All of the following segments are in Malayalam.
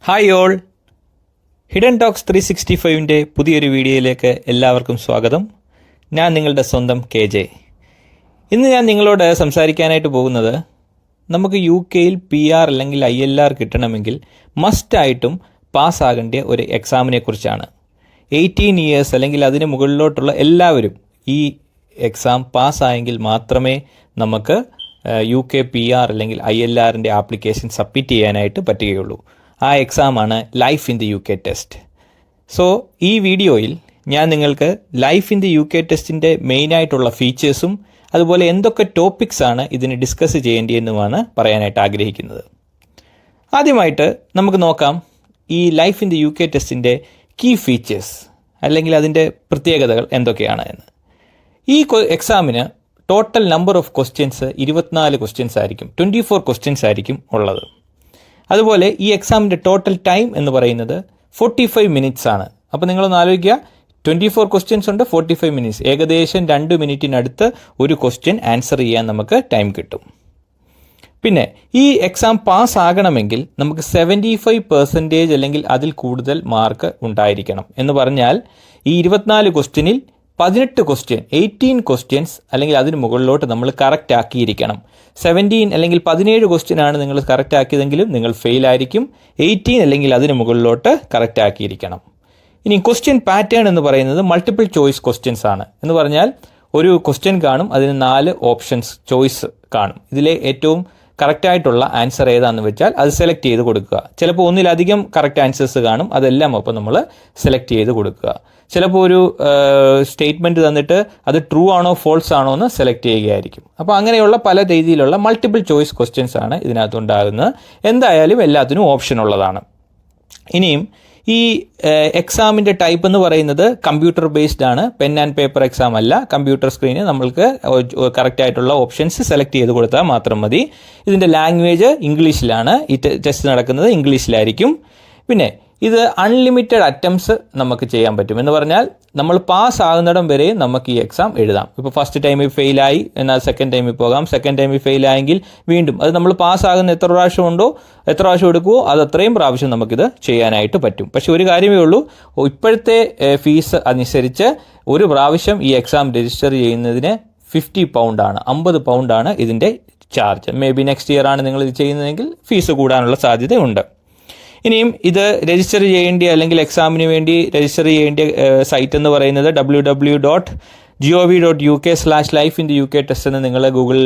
ഹായ് ഓൾ, ഹിഡൻ ടോക്സ് 365ൻ്റെ പുതിയൊരു വീഡിയോയിലേക്ക് എല്ലാവർക്കും സ്വാഗതം. ഞാൻ നിങ്ങളുടെ സ്വന്തം KJ. ഇന്ന് ഞാൻ നിങ്ങളോട് സംസാരിക്കാനായിട്ട് പോകുന്നത് നമുക്ക് UK-യിൽ PR അല്ലെങ്കിൽ ILR കിട്ടണമെങ്കിൽ മസ്റ്റായിട്ടും പാസ്സാകേണ്ട ഒരു എക്സാമിനെ കുറിച്ചാണ്. 18 ഇയേഴ്സ് അല്ലെങ്കിൽ അതിന് മുകളിലോട്ടുള്ള എല്ലാവരും ഈ എക്സാം പാസ്സായെങ്കിൽ മാത്രമേ നമുക്ക് UK PR അല്ലെങ്കിൽ ILRൻ്റെ ആപ്ലിക്കേഷൻ സബ്മിറ്റ് ചെയ്യാനായിട്ട് പറ്റുകയുള്ളൂ. ആ എക്സാമാണ് life in the UK test. So ഈ വീഡിയോയിൽ ഞാൻ നിങ്ങൾക്ക് ലൈഫ് ഇൻ ദി UK ടെസ്റ്റിൻ്റെ മെയിനായിട്ടുള്ള ഫീച്ചേഴ്സും അതുപോലെ എന്തൊക്കെ ടോപ്പിക്സ് ആണ് ഇതിന് ഡിസ്കസ് ചെയ്യേണ്ടതെന്നുമാണ് പറയാനായിട്ട് ആഗ്രഹിക്കുന്നത്. ആദ്യമായിട്ട് നമുക്ക് നോക്കാം ഈ ലൈഫ് ഇൻ ദി UK ടെസ്റ്റിൻ്റെ കീ ഫീച്ചേഴ്സ് അല്ലെങ്കിൽ അതിൻ്റെ പ്രത്യേകതകൾ എന്തൊക്കെയാണ് എന്ന്. ഈ എക്സാമിന് total number of questions 24 questions ആയിരിക്കും, 24 ക്വസ്റ്റ്യൻസ് ആയിരിക്കും ഉള്ളത്. അതുപോലെ ഈ എക്സാമിൻ്റെ ടോട്ടൽ ടൈം എന്ന് പറയുന്നത് 45 മിനിറ്റ്സ് ആണ്. അപ്പോൾ നിങ്ങളൊന്ന് ആലോചിക്കുക, 24 ക്വസ്റ്റ്യൻസ് ഉണ്ട്, 45 മിനിറ്റ്സ്, ഏകദേശം 2 മിനിറ്റിനടുത്ത് ഒരു ക്വസ്റ്റ്യൻ ആൻസർ ചെയ്യാൻ നമുക്ക് ടൈം കിട്ടും. പിന്നെ ഈ എക്സാം പാസ് ആകണമെങ്കിൽ നമുക്ക് 75% അല്ലെങ്കിൽ അതിൽ കൂടുതൽ മാർക്ക് ഉണ്ടായിരിക്കണം. എന്ന് പറഞ്ഞാൽ ഈ 24 ക്വസ്റ്റ്യനിൽ 18 ക്വസ്റ്റ്യൻസ് അല്ലെങ്കിൽ അതിന് മുകളിലോട്ട് നമ്മൾ കറക്റ്റ് ആക്കിയിരിക്കണം. 17 അല്ലെങ്കിൽ 17 ക്വസ്റ്റ്യനാണ് നിങ്ങൾ കറക്റ്റ് ആക്കിയതെങ്കിലും നിങ്ങൾ ഫെയിൽ ആയിരിക്കും. 18 അല്ലെങ്കിൽ അതിന് മുകളിലോട്ട് കറക്റ്റ് ആക്കിയിരിക്കണം. ഇനി ക്വസ്റ്റ്യൻ പാറ്റേൺ എന്ന് പറയുന്നത് മൾട്ടിപ്പിൾ ചോയ്സ് ക്വസ്റ്റ്യൻസ് ആണ്. എന്ന് പറഞ്ഞാൽ ഒരു ക്വസ്റ്റ്യൻ കാണും, അതിന് 4 ഓപ്ഷൻസ് ചോയ്സ് കാണും. ഇതിലെ ഏറ്റവും കറക്റ്റായിട്ടുള്ള ആൻസർ ഏതാണെന്ന് വെച്ചാൽ അത് സെലക്ട് ചെയ്ത് കൊടുക്കുക. ചിലപ്പോൾ ഒന്നിലധികം കറക്റ്റ് ആൻസേഴ്സ് കാണും, അതെല്ലാം അപ്പോൾ നമ്മൾ സെലക്ട് ചെയ്ത് കൊടുക്കുക. ചിലപ്പോൾ ഒരു സ്റ്റേറ്റ്മെൻറ്റ് തന്നിട്ട് അത് ട്രൂ ആണോ ഫോൾസ് ആണോ എന്ന് സെലക്ട് ചെയ്യുകയായിരിക്കും. അപ്പോൾ അങ്ങനെയുള്ള പല രീതിയിലുള്ള മൾട്ടിപ്പിൾ ചോയ്സ് ക്വസ്റ്റ്യൻസ് ആണ് ഇതിനകത്തുണ്ടാകുന്നത്. എന്തായാലും എല്ലാത്തിനും ഓപ്ഷൻ ഉള്ളതാണ്. ഇനിയും ഈ എക്സാമിൻ്റെ ടൈപ്പ് എന്ന് പറയുന്നത് കമ്പ്യൂട്ടർ ബേസ്ഡ് ആണ്, പെൻ ആൻഡ് പേപ്പർ എക്സാം അല്ല. കമ്പ്യൂട്ടർ സ്ക്രീനിൽ നമ്മൾക്ക് കറക്റ്റായിട്ടുള്ള ഓപ്ഷൻസ് സെലക്ട് ചെയ്ത് കൊടുത്താൽ മാത്രം മതി. ഇതിൻ്റെ ലാംഗ്വേജ് ഇംഗ്ലീഷിലാണ്. ഈ ടെസ്റ്റ് നടക്കുന്നത് ഇംഗ്ലീഷിലായിരിക്കും. പിന്നെ ഇത് അൺലിമിറ്റഡ് അറ്റംപ്റ്റ്സ് നമുക്ക് ചെയ്യാൻ പറ്റും. എന്ന് പറഞ്ഞാൽ നമ്മൾ പാസ് ആകുന്നിടം വരെ നമുക്ക് ഈ എക്സാം എഴുതാം. ഇപ്പോൾ ഫസ്റ്റ് ടൈമിൽ ഫെയിലായി എന്നാൽ സെക്കൻഡ് ടൈമിൽ പോകാം, സെക്കൻഡ് ടൈമിൽ ഫെയിലായെങ്കിൽ വീണ്ടും അത് നമ്മൾ പാസ്സാകുന്ന എത്ര പ്രാവശ്യം ഉണ്ടോ, എത്ര പ്രാവശ്യം എടുക്കുമോ അത് അത്രയും പ്രാവശ്യം നമുക്കിത് ചെയ്യാനായിട്ട് പറ്റും. പക്ഷേ ഒരു കാര്യമേ ഉള്ളൂ, ഇപ്പോഴത്തെ ഫീസ് അനുസരിച്ച് ഒരു പ്രാവശ്യം ഈ എക്സാം രജിസ്റ്റർ ചെയ്യുന്നതിന് 50 പൗണ്ടാണ്, 50 പൗണ്ടാണ് ഇതിൻ്റെ charge. May be next year ആണ് നിങ്ങൾ ഇത് ചെയ്യുന്നതെങ്കിൽ ഫീസ് കൂടാനുള്ള സാധ്യതയുണ്ട്. ഇനിയും ഇത് രജിസ്റ്റർ ചെയ്യേണ്ട അല്ലെങ്കിൽ എക്സാമിന് വേണ്ടി രജിസ്റ്റർ ചെയ്യേണ്ട സൈറ്റ് എന്ന് പറയുന്നത് www.gov.uk/lifeintheUKtest എന്ന് നിങ്ങൾ ഗൂഗിൾ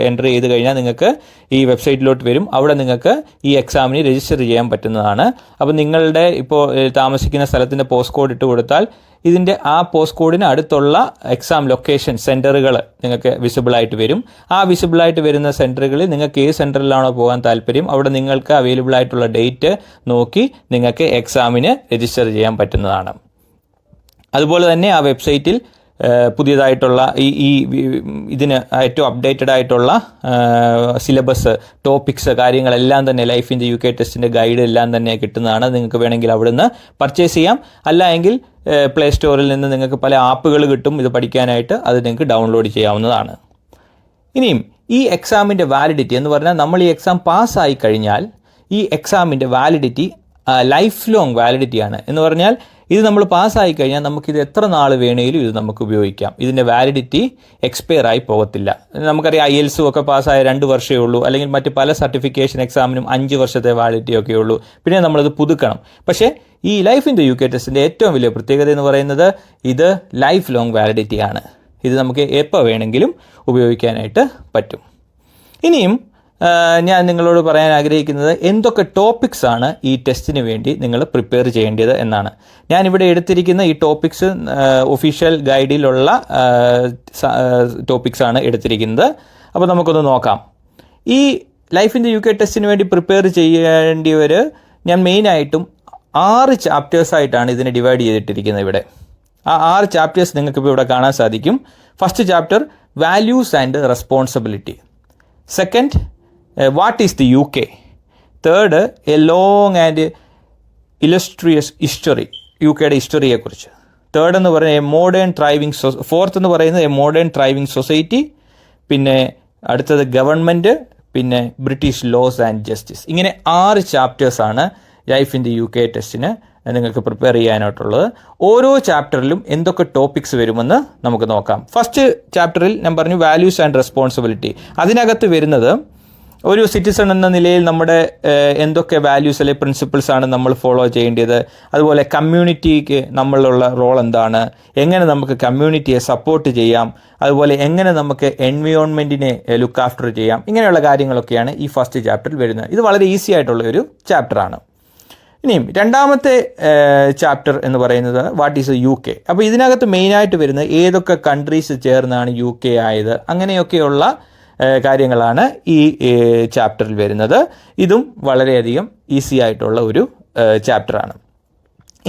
എൻ്റർ ചെയ്ത് കഴിഞ്ഞാൽ നിങ്ങൾക്ക് ഈ വെബ്സൈറ്റിലോട്ട് വരും. അവിടെ നിങ്ങൾക്ക് ഈ എക്സാമിന് രജിസ്റ്റർ ചെയ്യാൻ പറ്റുന്നതാണ്. അപ്പോൾ നിങ്ങളുടെ ഇപ്പോൾ താമസിക്കുന്ന സ്ഥലത്തിൻ്റെ പോസ്റ്റ് കോഡ് ഇട്ട് കൊടുത്താൽ ഇതിൻ്റെ ആ പോസ്റ്റ് കോഡിന് അടുത്തുള്ള എക്സാം ലൊക്കേഷൻ സെൻറ്ററുകൾ നിങ്ങൾക്ക് വിസിബിളായിട്ട് വരും. ആ വിസിബിളായിട്ട് വരുന്ന സെൻറ്ററുകളിൽ നിങ്ങൾക്ക് ഏത് സെൻറ്ററിലാണോ പോകാൻ താല്പര്യം അവിടെ നിങ്ങൾക്ക് അവൈലബിൾ ആയിട്ടുള്ള ഡേറ്റ് നോക്കി നിങ്ങൾക്ക് എക്സാമിന് രജിസ്റ്റർ ചെയ്യാൻ പറ്റുന്നതാണ്. അതുപോലെ തന്നെ ആ വെബ്സൈറ്റിൽ പുതിയതായിട്ടുള്ള ഇതിന് ഏറ്റവും അപ്ഡേറ്റഡ് ആയിട്ടുള്ള സിലബസ്, ടോപ്പിക്സ്, കാര്യങ്ങളെല്ലാം തന്നെ ലൈഫ് ഇൻ ദി UK ടെസ്റ്റിൻ്റെ ഗൈഡ് എല്ലാം തന്നെ കിട്ടുന്നതാണ്. നിങ്ങൾക്ക് വേണമെങ്കിൽ അവിടുന്ന് പർച്ചേസ് ചെയ്യാം. അല്ല എങ്കിൽ പ്ലേ സ്റ്റോറിൽ നിന്ന് നിങ്ങൾക്ക് പല ആപ്പുകൾ കിട്ടും ഇത് പഠിക്കാനായിട്ട്, അത് നിങ്ങൾക്ക് ഡൗൺലോഡ് ചെയ്യാവുന്നതാണ്. ഇനിയും ഈ എക്സാമിൻ്റെ വാലിഡിറ്റി എന്ന് പറഞ്ഞാൽ നമ്മൾ ഈ എക്സാം പാസ്സായി കഴിഞ്ഞാൽ ഈ എക്സാമിൻ്റെ വാലിഡിറ്റി ലൈഫ് ലോങ് വാലിഡിറ്റിയാണ്. എന്ന് പറഞ്ഞാൽ ഇത് നമ്മൾ പാസ്സായി കഴിഞ്ഞാൽ നമുക്കിത് എത്ര നാൾ വേണമെങ്കിലും ഇത് നമുക്ക് ഉപയോഗിക്കാം. ഇതിൻ്റെ വാലിഡിറ്റി എക്സ്പയർ ആയി പോകത്തില്ല. നമുക്കറിയാം IELTS ഒക്കെ പാസ്സായ 2 വർഷമേ ഉള്ളൂ, അല്ലെങ്കിൽ മറ്റ് പല സർട്ടിഫിക്കേഷൻ എക്സാമിനും 5 വർഷത്തെ വാലിഡിറ്റി ഒക്കെ ഉള്ളൂ. പിന്നെ നമ്മളത് പുതുക്കണം. പക്ഷേ ഈ ലൈഫ് ഇൻ ദി UK ടെസ്റ്റിൻ്റെ ഏറ്റവും വലിയ പ്രത്യേകത എന്ന് പറയുന്നത് ഇത് ലൈഫ് ലോങ് വാലിഡിറ്റി ആണ്. ഇത് നമുക്ക് എപ്പോൾ വേണമെങ്കിലും ഉപയോഗിക്കാനായിട്ട് പറ്റും. ഇനിയും ഞാൻ നിങ്ങളോട് പറയാൻ ആഗ്രഹിക്കുന്നത് എന്തൊക്കെ ടോപ്പിക്സ് ആണ് ഈ ടെസ്റ്റിന് വേണ്ടി നിങ്ങൾ പ്രിപ്പയർ ചെയ്യേണ്ടത് എന്നാണ്. ഞാനിവിടെ എടുത്തിരിക്കുന്ന ഈ ടോപ്പിക്സ് ഒഫീഷ്യൽ ഗൈഡിലുള്ള ടോപ്പിക്സ് ആണ് എടുത്തിരിക്കുന്നത്. അപ്പോൾ നമുക്കൊന്ന് നോക്കാം. ഈ ലൈഫ് ഇൻ ദി UK ടെസ്റ്റിന് വേണ്ടി പ്രിപ്പയർ ചെയ്യേണ്ടിയവർ ഞാൻ മെയിനായിട്ടും 6 ചാപ്റ്റേഴ്സായിട്ടാണ് ഇതിനെ ഡിവൈഡ് ചെയ്തിട്ടിരിക്കുന്നത്. ഇവിടെ ആ 6 ചാപ്റ്റേഴ്സ് നിങ്ങൾക്കിപ്പോൾ ഇവിടെ കാണാൻ സാധിക്കും. First chapter values and responsibility. Second what is the UK. Third a long and illustrious history, UKയുടെ ഹിസ്റ്ററിയെക്കുറിച്ച്. തേർഡ് എന്ന് പറയുന്നത് ഫോർത്ത് എന്ന് പറയുന്നത് എ മോഡേൺ ത്രൈവിംഗ് സൊസൈറ്റി. പിന്നെ അടുത്തത് ഗവൺമെൻറ്, പിന്നെ ബ്രിട്ടീഷ് ലോസ് ആൻഡ് ജസ്റ്റിസ്. ഇങ്ങനെ 6 ചാപ്റ്റേഴ്സാണ് ലൈഫ് ഇൻ ദി UK ടെസ്റ്റിന് നിങ്ങൾക്ക് പ്രിപ്പയർ ചെയ്യാനായിട്ടുള്ളത്. ഓരോ ചാപ്റ്ററിലും എന്തൊക്കെ ടോപ്പിക്സ് വരുമെന്ന് നമുക്ക് നോക്കാം. ഫസ്റ്റ് ചാപ്റ്ററിൽ ഞാൻ പറഞ്ഞു വാല്യൂസ് ആൻഡ് റെസ്പോൺസിബിലിറ്റി. അതിനകത്ത് വരുന്നത് ഒരു സിറ്റിസൺ എന്ന നിലയിൽ നമ്മുടെ എന്തൊക്കെ വാല്യൂസ് അല്ലെങ്കിൽ പ്രിൻസിപ്പിൾസ് ആണ് നമ്മൾ ഫോളോ ചെയ്യേണ്ടത്, അതുപോലെ കമ്മ്യൂണിറ്റിക്ക് നമ്മളുള്ള റോൾ എന്താണ്, എങ്ങനെ നമുക്ക് കമ്മ്യൂണിറ്റിയെ സപ്പോർട്ട് ചെയ്യാം, അതുപോലെ എങ്ങനെ നമുക്ക് എൻവയോൺമെൻറ്റിനെ ലുക്ക് ആഫ്റ്റർ ചെയ്യാം, ഇങ്ങനെയുള്ള കാര്യങ്ങളൊക്കെയാണ് ഈ ഫസ്റ്റ് ചാപ്റ്ററിൽ വരുന്നത്. ഇത് വളരെ ഈസി ആയിട്ടുള്ള ഒരു ചാപ്റ്ററാണ്. ഇനിയും രണ്ടാമത്തെ ചാപ്റ്റർ എന്ന് പറയുന്നത് വാട്ട് ഈസ് UK. അപ്പോൾ ഇതിനകത്ത് മെയിനായിട്ട് വരുന്നത് ഏതൊക്കെ കൺട്രീസ് ചേർന്നാണ് UK ആയത്, അങ്ങനെയൊക്കെയുള്ള കാര്യങ്ങളാണ് ഈ ചാപ്റ്ററിൽ വരുന്നത്. ഇതും വളരെയധികം ഈസി ആയിട്ടുള്ള ഒരു ചാപ്റ്ററാണ്.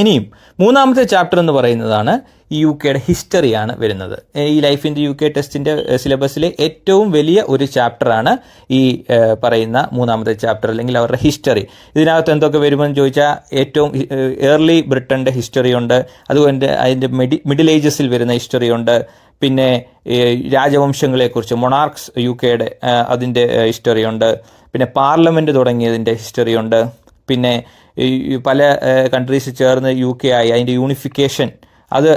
ഇനിയും മൂന്നാമത്തെ ചാപ്റ്റർ എന്ന് പറയുന്നതാണ് ഈ UKയുടെ ഹിസ്റ്ററിയാണ് വരുന്നത്. ഈ ലൈഫ് ഇൻ ദി UK ടെസ്റ്റിൻ്റെ സിലബസിലെ ഏറ്റവും വലിയ ഒരു ചാപ്റ്ററാണ് ഈ പറയുന്ന മൂന്നാമത്തെ ചാപ്റ്റർ, അല്ലെങ്കിൽ അവരുടെ ഹിസ്റ്ററി. ഇതിനകത്ത് എന്തൊക്കെ വരുമെന്ന് ചോദിച്ചാൽ ഏറ്റവും ഏർലി ബ്രിട്ടൻ്റെ ഹിസ്റ്ററി ഉണ്ട്, അതുകൊണ്ട് അതിൻ്റെ മിഡിൽ ഏജസിൽ വരുന്ന ഹിസ്റ്ററി ഉണ്ട്, പിന്നെ രാജവംശങ്ങളെക്കുറിച്ച് മൊണാർക്സ് UKയുടെ അതിൻ്റെ ഹിസ്റ്ററി ഉണ്ട്, പിന്നെ പാർലമെൻറ്റ് തുടങ്ങിയതിൻ്റെ ഹിസ്റ്ററി ഉണ്ട്, പിന്നെ പല കൺട്രീസ് ചേർന്ന് UK ആയി അതിൻ്റെ യൂണിഫിക്കേഷൻ അത്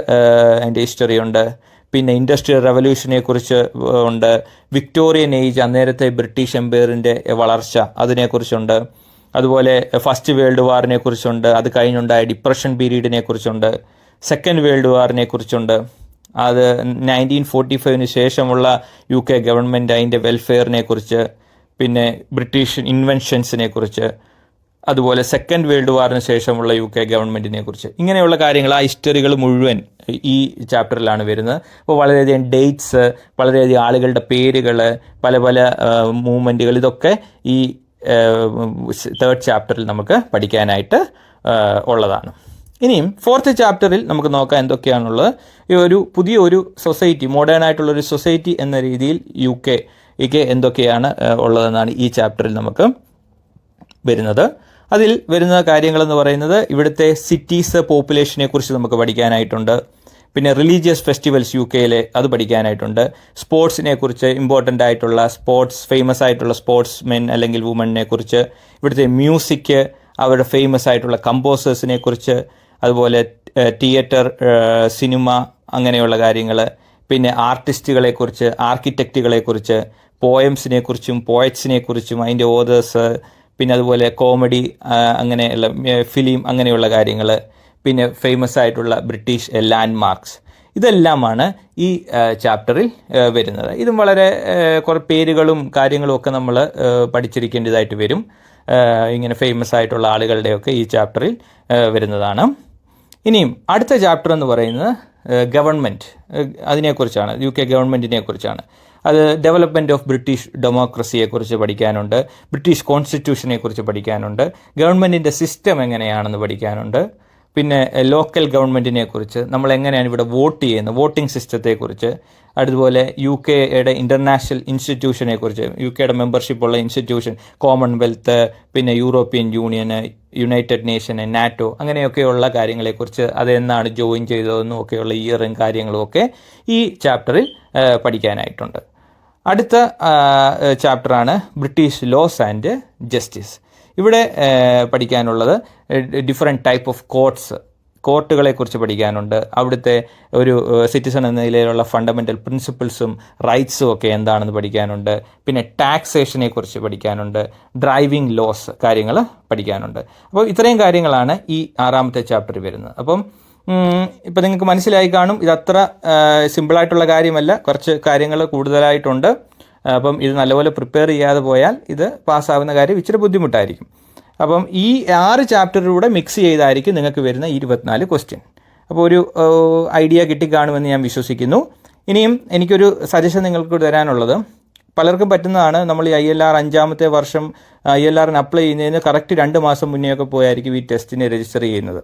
അതിൻ്റെ ഹിസ്റ്ററി ഉണ്ട്, പിന്നെ ഇൻഡസ്ട്രിയൽ റെവല്യൂഷനെ കുറിച്ച് ഉണ്ട്, വിക്ടോറിയൻ ഏജ് അന്നേരത്തെ ബ്രിട്ടീഷ് എംപയറിൻ്റെ വളർച്ച അതിനെക്കുറിച്ചുണ്ട്, അതുപോലെ ഫസ്റ്റ് വേൾഡ് വാറിനെ കുറിച്ചുണ്ട്, അത് കഴിഞ്ഞുണ്ടായ ഡിപ്രഷൻ പീരീഡിനെ കുറിച്ചുണ്ട്, സെക്കൻഡ് വേൾഡ് വാറിനെ കുറിച്ചുണ്ട്, അത് 1945 ശേഷമുള്ള UK ഗവൺമെൻറ് അതിൻ്റെ വെൽഫെയറിനെ കുറിച്ച്, പിന്നെ ബ്രിട്ടീഷ് ഇൻവെൻഷൻസിനെ കുറിച്ച്, അതുപോലെ സെക്കൻഡ് വേൾഡ് വാറിന് ശേഷമുള്ള UK ഗവൺമെൻറ്റിനെ കുറിച്ച്, ഇങ്ങനെയുള്ള കാര്യങ്ങൾ ആ ഹിസ്റ്ററികൾ മുഴുവൻ ഈ ചാപ്റ്ററിലാണ് വരുന്നത്. അപ്പോൾ വളരെയധികം ഡേറ്റ്സ്, വളരെയധികം ആളുകളുടെ പേരുകൾ, പല പല മൂവ്മെൻറ്റുകൾ, ഇതൊക്കെ ഈ തേർഡ് ചാപ്റ്ററിൽ നമുക്ക് പഠിക്കാനായിട്ട് ഉള്ളതാണ്. ഇനിയും ഫോർത്ത് ചാപ്റ്ററിൽ നമുക്ക് നോക്കാം എന്തൊക്കെയാണുള്ളത്. ഈ പുതിയൊരു സൊസൈറ്റി, മോഡേൺ ആയിട്ടുള്ളൊരു സൊസൈറ്റി എന്ന രീതിയിൽ UK എന്തൊക്കെയാണ് ഉള്ളതെന്നാണ് ഈ ചാപ്റ്ററിൽ നമുക്ക് വരുന്നത്. അതിൽ വരുന്ന കാര്യങ്ങളെന്ന് പറയുന്നത് ഇവിടുത്തെ സിറ്റീസ് പോപ്പുലേഷനെ കുറിച്ച് നമുക്ക് പഠിക്കാനായിട്ടുണ്ട്, പിന്നെ റിലീജിയസ് ഫെസ്റ്റിവൽസ് UKയിലെ അത് പഠിക്കാനായിട്ടുണ്ട്, സ്പോർട്സിനെ കുറിച്ച് ഇമ്പോർട്ടൻ്റ് ആയിട്ടുള്ള ഫേമസ് ആയിട്ടുള്ള സ്പോർട്സ് മെൻ അല്ലെങ്കിൽ വുമണിനെ കുറിച്ച്, ഇവിടുത്തെ മ്യൂസിക്, അവരുടെ ഫേമസ് ആയിട്ടുള്ള കമ്പോസേഴ്സിനെ കുറിച്ച്, അതുപോലെ തിയേറ്റർ, സിനിമ, അങ്ങനെയുള്ള കാര്യങ്ങൾ, പിന്നെ ആർട്ടിസ്റ്റുകളെക്കുറിച്ച്, ആർക്കിടെക്റ്റുകളെക്കുറിച്ച്, പോയംസിനെ കുറിച്ചും പോയറ്റ്സിനെ കുറിച്ചും അതിൻ്റെ ഓതേഴ്സ്, പിന്നെ അതുപോലെ കോമഡി, അങ്ങനെയുള്ള ഫിലിം, അങ്ങനെയുള്ള കാര്യങ്ങൾ, പിന്നെ ഫേമസ് ആയിട്ടുള്ള ബ്രിട്ടീഷ് ലാൻഡ് മാർക്സ്, ഇതെല്ലാമാണ് ഈ ചാപ്റ്ററിൽ വരുന്നത്. ഇതും വളരെ കുറേ പേരുകളും കാര്യങ്ങളും ഒക്കെ നമ്മൾ പഠിച്ചിരിക്കേണ്ടതായിട്ട് വരും. ഇങ്ങനെ ഫേമസ് ആയിട്ടുള്ള ആളുകളുടെയൊക്കെ ഈ ചാപ്റ്ററിൽ വരുന്നതാണ്. ഇനിയും അടുത്ത ചാപ്റ്റർ എന്ന് പറയുന്നത് ഗവൺമെൻറ്, അതിനെക്കുറിച്ചാണ്, UK ഗവൺമെൻറ്റിനെ കുറിച്ചാണ്. അത് ഡെവലപ്മെൻറ്റ് ഓഫ് ബ്രിട്ടീഷ് ഡെമോക്രസിയെക്കുറിച്ച് പഠിക്കാനുണ്ട്, ബ്രിട്ടീഷ് കോൺസ്റ്റിറ്റ്യൂഷനെ കുറിച്ച് പഠിക്കാനുണ്ട്, ഗവൺമെൻറ്റിൻ്റെ സിസ്റ്റം എങ്ങനെയാണെന്ന് പഠിക്കാനുണ്ട്, പിന്നെ ലോക്കൽ ഗവൺമെൻറ്റിനെ കുറിച്ച്, നമ്മൾ എങ്ങനെയാണ് ഇവിടെ വോട്ട് ചെയ്യുന്നത്, വോട്ടിംഗ് സിസ്റ്റത്തെക്കുറിച്ച്, അതുപോലെ UKയുടെ ഇൻ്റർനാഷണൽ ഇൻസ്റ്റിറ്റ്യൂഷനെ കുറിച്ച്, UKയുടെ മെമ്പർഷിപ്പുള്ള ഇൻസ്റ്റിറ്റ്യൂഷൻ, കോമൺവെൽത്ത്, പിന്നെ യൂറോപ്യൻ യൂണിയന്, യുണൈറ്റഡ് നേഷൻ, NATO, അങ്ങനെയൊക്കെയുള്ള കാര്യങ്ങളെക്കുറിച്ച്, അതെന്നാണ് ജോയിൻ ചെയ്തതെന്നും ഒക്കെയുള്ള ഇയറും കാര്യങ്ങളും ഒക്കെ ഈ ചാപ്റ്ററിൽ പഠിക്കാനായിട്ടുണ്ട്. അടുത്ത ചാപ്റ്ററാണ് ബ്രിട്ടീഷ് ലോസ് ആൻഡ് ജസ്റ്റിസ്. ഇവിടെ പഠിക്കാനുള്ളത് ഡിഫറെൻറ്റ് ടൈപ്പ് ഓഫ് കോർട്ടുകളെക്കുറിച്ച് പഠിക്കാനുണ്ട്, അവിടുത്തെ ഒരു സിറ്റിസൺ എന്ന നിലയിലുള്ള ഫണ്ടമെൻ്റൽ പ്രിൻസിപ്പിൾസും റൈറ്റ്സും ഒക്കെ എന്താണെന്ന് പഠിക്കാനുണ്ട്, പിന്നെ ടാക്സേഷനെ കുറിച്ച് പഠിക്കാനുണ്ട്, ഡ്രൈവിംഗ് ലോസ് കാര്യങ്ങൾ പഠിക്കാനുണ്ട്. അപ്പോൾ ഇത്രയും കാര്യങ്ങളാണ് ഈ ആറാമത്തെ ചാപ്റ്ററിൽ വരുന്നത്. അപ്പം ഇപ്പം നിങ്ങൾക്ക് മനസ്സിലായി കാണും, ഇതത്ര സിമ്പിളായിട്ടുള്ള കാര്യമല്ല, കുറച്ച് കാര്യങ്ങൾ കൂടുതലായിട്ടുണ്ട്. അപ്പം ഇത് നല്ലപോലെ പ്രിപ്പയർ ചെയ്യാതെ പോയാൽ ഇത് പാസ്സാവുന്ന കാര്യം ഇച്ചിരി ബുദ്ധിമുട്ടായിരിക്കും. അപ്പം ഈ 6 ചാപ്റ്ററിലൂടെ മിക്സ് ചെയ്തായിരിക്കും നിങ്ങൾക്ക് വരുന്ന 24 ക്വസ്റ്റ്യൻ. അപ്പോൾ ഒരു ഐഡിയ കിട്ടിക്കാണുമെന്ന് ഞാൻ വിശ്വസിക്കുന്നു. ഇനിയും എനിക്കൊരു സജഷൻ നിങ്ങൾക്ക് തരാനുള്ളത്, പലർക്കും പറ്റുന്നതാണ്, നമ്മൾ ഈ ILR 5ാമത്തെ വർഷം ILRന് അപ്ലൈ ചെയ്യുന്നതിന് കറക്റ്റ് 2 മാസം മുന്നെയൊക്കെ പോയായിരിക്കും ഈ ടെസ്റ്റിന് രജിസ്റ്റർ ചെയ്യുന്നത്.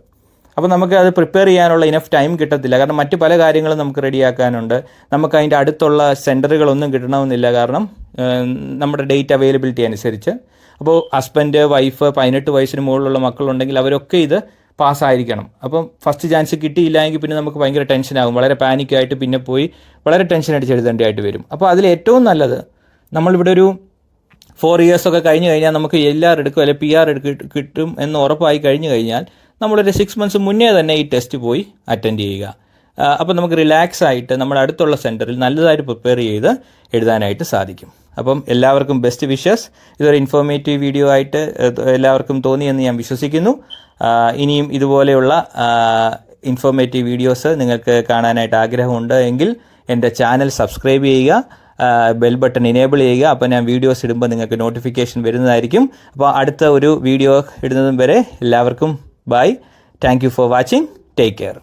അപ്പോൾ നമുക്ക് അത് പ്രിപ്പയർ ചെയ്യാനുള്ള ഇനഫ് ടൈം കിട്ടത്തില്ല, കാരണം മറ്റ് പല കാര്യങ്ങളും നമുക്ക് റെഡിയാക്കാനുണ്ട്. നമുക്ക് അതിൻ്റെ അടുത്തുള്ള സെൻറ്ററുകളൊന്നും കിട്ടണമെന്നില്ല, കാരണം നമ്മുടെ ഡേറ്റ് അവൈലബിലിറ്റി അനുസരിച്ച്. അപ്പോൾ ഹസ്ബൻഡ്, വൈഫ്, 18 വയസ്സിന് മുകളിലുള്ള മക്കളുണ്ടെങ്കിൽ അവരൊക്കെ ഇത് പാസ്സായിരിക്കണം. അപ്പം ഫസ്റ്റ് ചാൻസ് കിട്ടിയില്ല എങ്കിൽ പിന്നെ നമുക്ക് ഭയങ്കര ടെൻഷനാകും, വളരെ പാനിക്കായിട്ട് പിന്നെ പോയി വളരെ ടെൻഷൻ അടിച്ച് എഴുതേണ്ടതായിട്ട് വരും. അപ്പോൾ അതിൽ ഏറ്റവും നല്ലത് നമ്മളിവിടെ ഒരു 4 ഇയേഴ്സൊക്കെ കഴിഞ്ഞ് കഴിഞ്ഞാൽ നമുക്ക് LR എടുക്കും അല്ലെങ്കിൽ PR കിട്ടും എന്ന് ഉറപ്പായി കഴിഞ്ഞ് കഴിഞ്ഞാൽ നമ്മളൊരു 6 മന്ത്സ് മുന്നേ തന്നെ ഈ ടെസ്റ്റ് പോയി അറ്റൻഡ് ചെയ്യുക. അപ്പോൾ നമുക്ക് റിലാക്സ് ആയിട്ട് നമ്മുടെ അടുത്തുള്ള സെൻറ്ററിൽ നല്ലതായിട്ട് പ്രിപ്പയർ ചെയ്ത് എഴുതാനായിട്ട് സാധിക്കും. അപ്പം എല്ലാവർക്കും ബെസ്റ്റ് വിഷസ്. ഇതൊരു ഇൻഫോർമേറ്റീവ് വീഡിയോ ആയിട്ട് എല്ലാവർക്കും തോന്നിയെന്ന് ഞാൻ വിശ്വസിക്കുന്നു. ഇനിയും ഇതുപോലെയുള്ള ഇൻഫോർമേറ്റീവ് വീഡിയോസ് നിങ്ങൾക്ക് കാണാനായിട്ട് ആഗ്രഹമുണ്ട് എങ്കിൽ എൻ്റെ ചാനൽ സബ്സ്ക്രൈബ് ചെയ്യുക, ബെൽ ബട്ടൺ ഇനേബിൾ ചെയ്യുക. അപ്പോൾ ഞാൻ വീഡിയോസ് ഇടുമ്പോൾ നിങ്ങൾക്ക് നോട്ടിഫിക്കേഷൻ വരുന്നതായിരിക്കും. അപ്പോൾ അടുത്ത ഒരു വീഡിയോ ഇടുന്നതും വരെ എല്ലാവർക്കും bye. Thank you for watching. Take care.